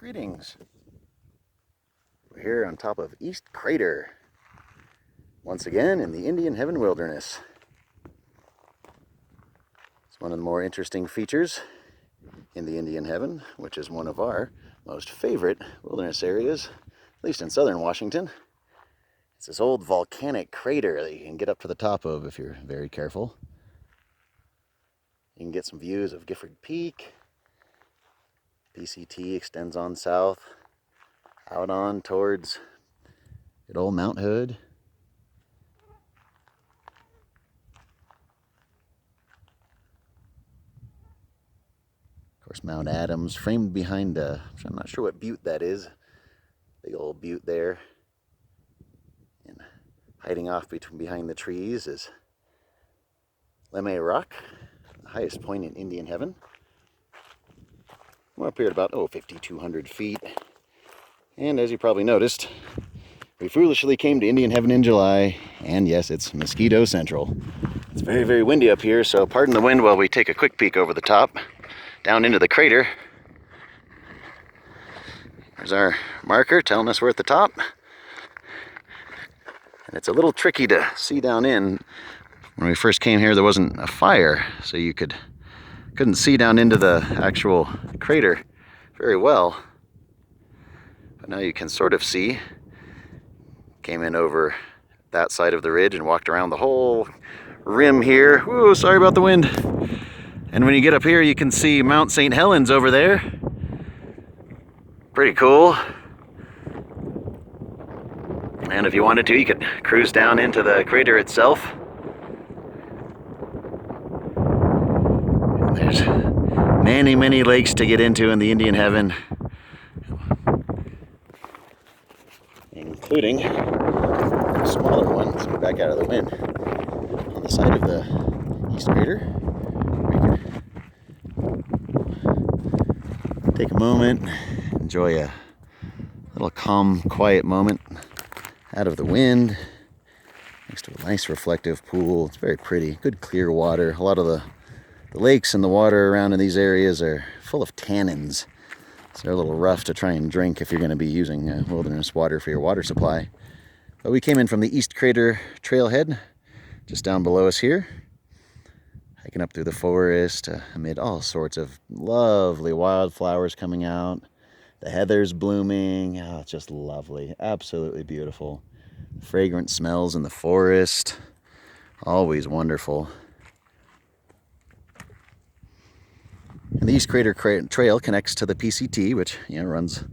Greetings. We're here on top of East Crater, once again in the Indian Heaven Wilderness. It's one of the more interesting features in the Indian Heaven, which is one of our most favorite wilderness areas, at least in southern Washington. It's this old volcanic crater that you can get up to the top of if you're very careful. You can get some views of Gifford Peak. PCT extends on south, out on towards good old Mount Hood. Of course, Mount Adams, framed behind I'm not sure what butte that is. Big old butte there. And hiding off behind the trees is Lemei Rock, the highest point in Indian Heaven. We're up here at about 5,200 feet. And as you probably noticed, we foolishly came to Indian Heaven in July, and yes, it's mosquito central. It's very, very windy up here, so pardon the wind while we take a quick peek over the top, down into the crater. There's our marker telling us we're at the top. And it's a little tricky to see down in. When we first came here, there wasn't a fire, so you couldn't see down into the actual crater very well. But now you can sort of see. Came in over that side of the ridge and walked around the whole rim here. Whoa, sorry about the wind. And when you get up here, you can see Mount St. Helens over there. Pretty cool. And if you wanted to, you could cruise down into the crater itself. And there's many, many lakes to get into in the Indian Heaven, including the smaller ones. Back out of the wind. On the side of the East Crater, we can take a moment, enjoy a little calm, quiet moment out of the wind, next to a nice reflective pool. It's very pretty, good clear water. A lot of the lakes and the water around in these areas are full of tannins, so they're a little rough to try and drink if you're going to be using wilderness water for your water supply. But we came in from the East Crater trailhead, just down below us here, hiking up through the forest amid all sorts of lovely wildflowers coming out. The heather's blooming. Oh, it's just lovely, absolutely beautiful. Fragrant smells in the forest, always wonderful. And the East Crater Trail connects to the PCT, which runs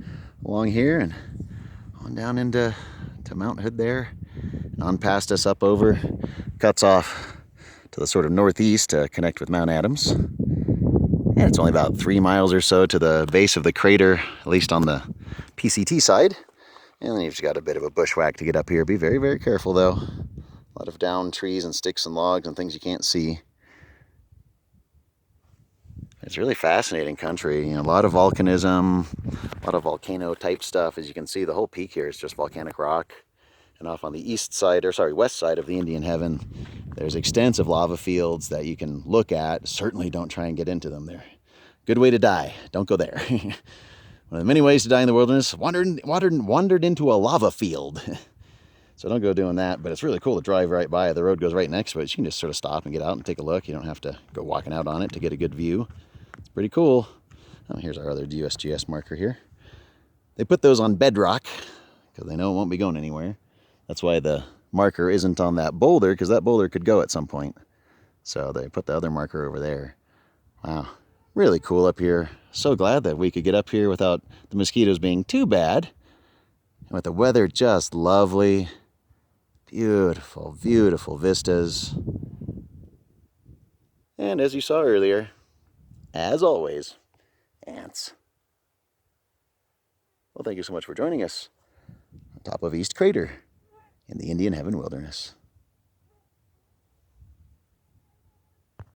along here and on down into Mount Hood there, and on past us up over, cuts off to the sort of northeast to connect with Mount Adams. And it's only about 3 miles or so to the base of the crater, at least on the PCT side. And then you've just got a bit of a bushwhack to get up here. Be very, very careful though. A lot of downed trees and sticks and logs and things you can't see. It's really fascinating country. A lot of volcanism, a lot of volcano type stuff. As you can see, the whole peak here is just volcanic rock. And off on the west side of the Indian Heaven, there's extensive lava fields that you can look at. Certainly don't try and get into them. They're a good way to die. Don't go there. One of the many ways to die in the wilderness, wandered into a lava field. So don't go doing that, but it's really cool to drive right by. The road goes right next to it. So you can just sort of stop and get out and take a look. You don't have to go walking out on it to get a good view. It's pretty cool. Oh, here's our other USGS marker here. They put those on bedrock because they know it won't be going anywhere. That's why the marker isn't on that boulder, because that boulder could go at some point. So they put the other marker over there. Wow, really cool up here. So glad that we could get up here without the mosquitoes being too bad. And with the weather just lovely. Beautiful, beautiful vistas. And as you saw earlier, as always, ants. Well, thank you so much for joining us on top of East Crater in the Indian Heaven Wilderness.